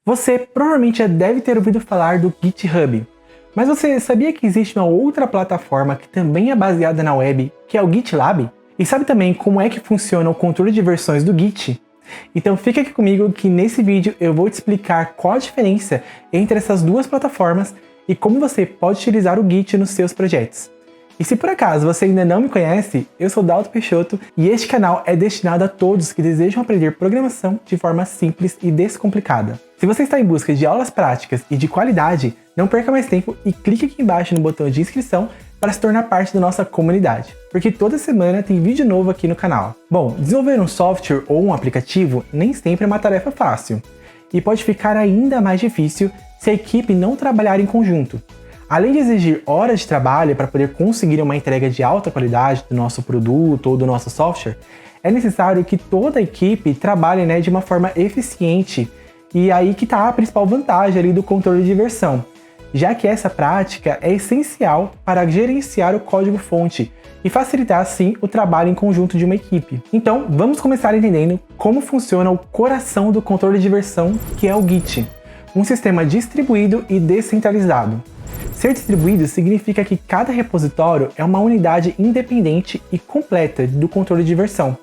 Você provavelmente já deve ter ouvido falar do GitHub, mas você sabia que existe uma outra plataforma que também é baseada na web, que é o GitLab? E sabe também como é que funciona o controle de versões do Git? Então fica aqui comigo que nesse vídeo eu vou te explicar qual a diferença entre essas duas plataformas e como você pode utilizar o Git nos seus projetos. E se por acaso você ainda não me conhece, eu sou Dalton Peixoto e este canal é destinado a todos que desejam aprender programação de forma simples e descomplicada. Se você está em busca de aulas práticas e de qualidade, não perca mais tempo e clique aqui embaixo no botão de inscrição para se tornar parte da nossa comunidade, porque toda semana tem vídeo novo aqui no canal. Bom, desenvolver um software ou um aplicativo nem sempre é uma tarefa fácil, e pode ficar ainda mais difícil se a equipe não trabalhar em conjunto. Além de exigir horas de trabalho para poder conseguir uma entrega de alta qualidade do nosso produto ou do nosso software, é necessário que toda a equipe trabalhe de uma forma eficiente, e aí que está a principal vantagem ali do controle de versão, já que essa prática é essencial para gerenciar o código-fonte e facilitar assim o trabalho em conjunto de uma equipe. Então, vamos começar entendendo como funciona o coração do controle de versão, que é o Git, um sistema distribuído e descentralizado. Ser distribuído significa que cada repositório é uma unidade independente e completa do controle de versão.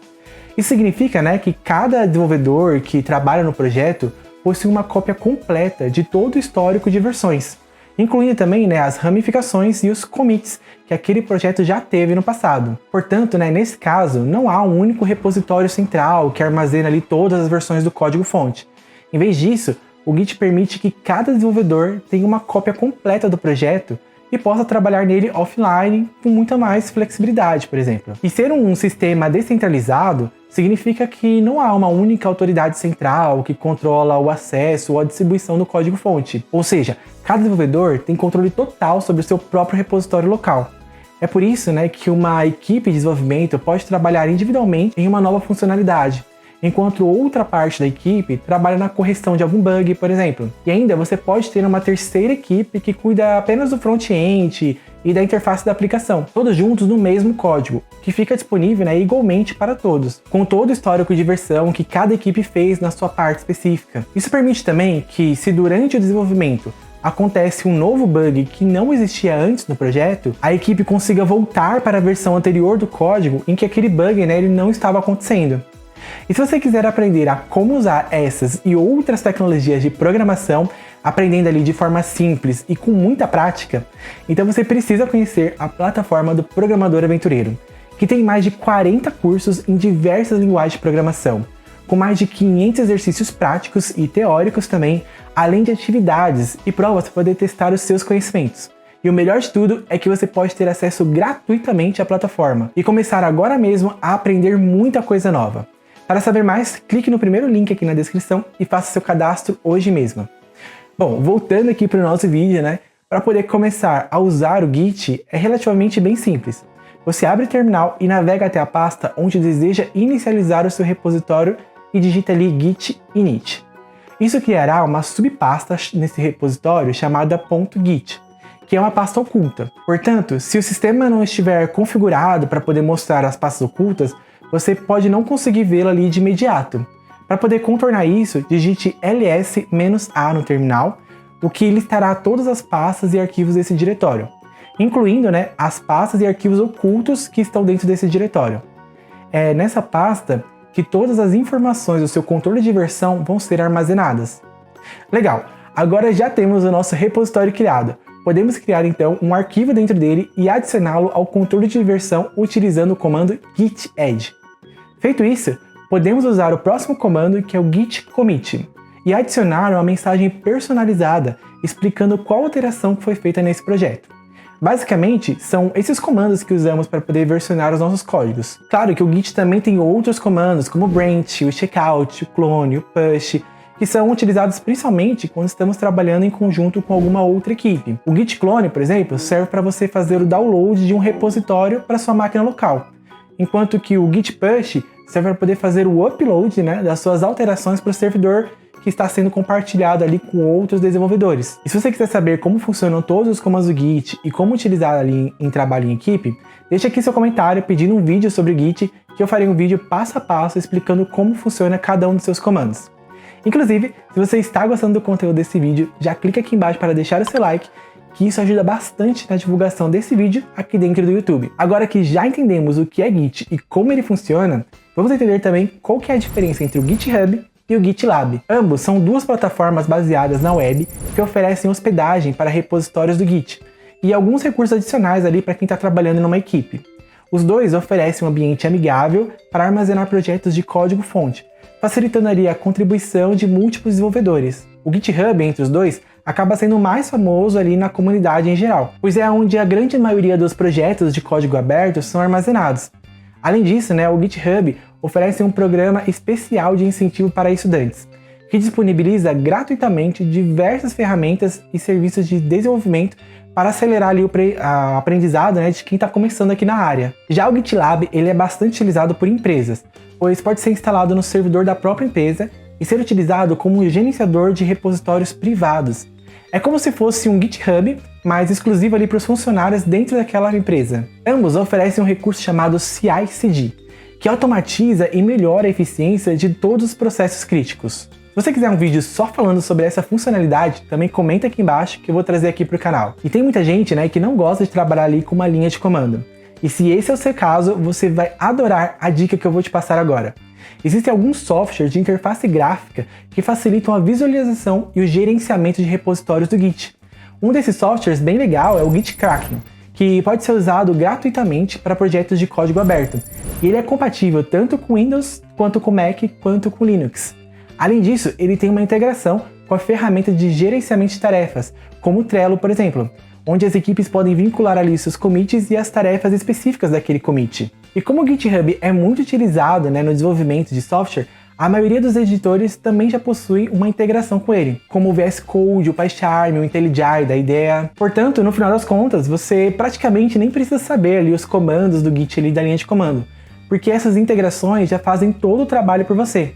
Isso significa que cada desenvolvedor que trabalha no projeto possui uma cópia completa de todo o histórico de versões, incluindo também as ramificações e os commits que aquele projeto já teve no passado. Portanto, nesse caso, não há um único repositório central que armazena ali todas as versões do código-fonte. Em vez disso, o Git permite que cada desenvolvedor tenha uma cópia completa do projeto e possa trabalhar nele offline com muita mais flexibilidade, por exemplo. E ser um sistema descentralizado significa que não há uma única autoridade central que controla o acesso ou a distribuição do código-fonte. Ou seja, cada desenvolvedor tem controle total sobre o seu próprio repositório local. É por isso que uma equipe de desenvolvimento pode trabalhar individualmente em uma nova funcionalidade, enquanto outra parte da equipe trabalha na correção de algum bug, por exemplo. E ainda você pode ter uma terceira equipe que cuida apenas do front-end e da interface da aplicação, todos juntos no mesmo código, que fica disponível igualmente para todos, com todo o histórico de versão que cada equipe fez na sua parte específica. Isso permite também que, se durante o desenvolvimento acontece um novo bug que não existia antes no projeto, a equipe consiga voltar para a versão anterior do código em que aquele bug ele não estava acontecendo. E se você quiser aprender a como usar essas e outras tecnologias de programação, aprendendo ali de forma simples e com muita prática, então você precisa conhecer a plataforma do Programador Aventureiro, que tem mais de 40 cursos em diversas linguagens de programação, com mais de 500 exercícios práticos e teóricos também, além de atividades e provas para poder testar os seus conhecimentos. E o melhor de tudo é que você pode ter acesso gratuitamente à plataforma e começar agora mesmo a aprender muita coisa nova. Para saber mais, clique no primeiro link aqui na descrição e faça seu cadastro hoje mesmo. Bom, voltando aqui para o nosso vídeo, para poder começar a usar o Git é relativamente bem simples. Você abre o terminal e navega até a pasta onde deseja inicializar o seu repositório e digita ali git init. Isso criará uma subpasta nesse repositório chamada .git, que é uma pasta oculta. Portanto, se o sistema não estiver configurado para poder mostrar as pastas ocultas, você pode não conseguir vê-la ali de imediato. Para poder contornar isso, digite ls-a no terminal, o que listará todas as pastas e arquivos desse diretório, incluindo as pastas e arquivos ocultos que estão dentro desse diretório. É nessa pasta que todas as informações do seu controle de versão vão ser armazenadas. Legal, agora já temos o nosso repositório criado. Podemos criar então um arquivo dentro dele e adicioná-lo ao controle de versão utilizando o comando git add. Feito isso, podemos usar o próximo comando, que é o git commit, e adicionar uma mensagem personalizada explicando qual alteração foi feita nesse projeto. Basicamente, são esses comandos que usamos para poder versionar os nossos códigos. Claro que o Git também tem outros comandos, como o branch, o checkout, o clone, o push, que são utilizados principalmente quando estamos trabalhando em conjunto com alguma outra equipe. O Git clone, por exemplo, serve para você fazer o download de um repositório para sua máquina local, enquanto que o Git push serve para poder fazer o upload das suas alterações para o servidor que está sendo compartilhado ali com outros desenvolvedores. E se você quiser saber como funcionam todos os comandos do Git e como utilizar ali em trabalho em equipe, deixa aqui seu comentário pedindo um vídeo sobre o Git, que eu farei um vídeo passo a passo explicando como funciona cada um dos seus comandos. Inclusive, se você está gostando do conteúdo desse vídeo, já clica aqui embaixo para deixar o seu like, que isso ajuda bastante na divulgação desse vídeo aqui dentro do YouTube. Agora que já entendemos o que é Git e como ele funciona, vamos entender também qual que é a diferença entre o GitHub e o GitLab. Ambos são duas plataformas baseadas na web que oferecem hospedagem para repositórios do Git e alguns recursos adicionais ali para quem está trabalhando numa equipe. Os dois oferecem um ambiente amigável para armazenar projetos de código-fonte, facilitando ali a contribuição de múltiplos desenvolvedores. O GitHub, entre os dois, acaba sendo mais famoso ali na comunidade em geral, pois é onde a grande maioria dos projetos de código aberto são armazenados. Além disso, o GitHub oferece um programa especial de incentivo para estudantes, que disponibiliza gratuitamente diversas ferramentas e serviços de desenvolvimento para acelerar ali o aprendizado de quem está começando aqui na área. Já o GitLab ele é bastante utilizado por empresas, pois pode ser instalado no servidor da própria empresa e ser utilizado como um gerenciador de repositórios privados. É como se fosse um GitHub, mas exclusivo ali para os funcionários dentro daquela empresa. Ambos oferecem um recurso chamado CI/CD, que automatiza e melhora a eficiência de todos os processos críticos. Se você quiser um vídeo só falando sobre essa funcionalidade, também comenta aqui embaixo que eu vou trazer aqui para o canal. E tem muita gente que não gosta de trabalhar ali com uma linha de comando. E se esse é o seu caso, você vai adorar a dica que eu vou te passar agora. Existem alguns softwares de interface gráfica que facilitam a visualização e o gerenciamento de repositórios do Git. Um desses softwares bem legal é o GitKraken, que pode ser usado gratuitamente para projetos de código aberto. E ele é compatível tanto com Windows, quanto com Mac, quanto com Linux. Além disso, ele tem uma integração com a ferramenta de gerenciamento de tarefas, como o Trello, por exemplo, onde as equipes podem vincular ali seus commits e as tarefas específicas daquele commit. E como o GitHub é muito utilizado no desenvolvimento de software, a maioria dos editores também já possui uma integração com ele, como o VS Code, o PyCharm, o IntelliJ da IDEA. Portanto, no final das contas, você praticamente nem precisa saber ali os comandos do Git ali da linha de comando, porque essas integrações já fazem todo o trabalho por você.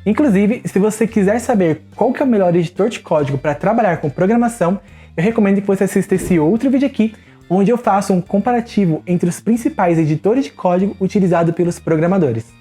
Inclusive, se você quiser saber qual que é o melhor editor de código para trabalhar com programação, eu recomendo que você assista esse outro vídeo aqui, onde eu faço um comparativo entre os principais editores de código utilizados pelos programadores.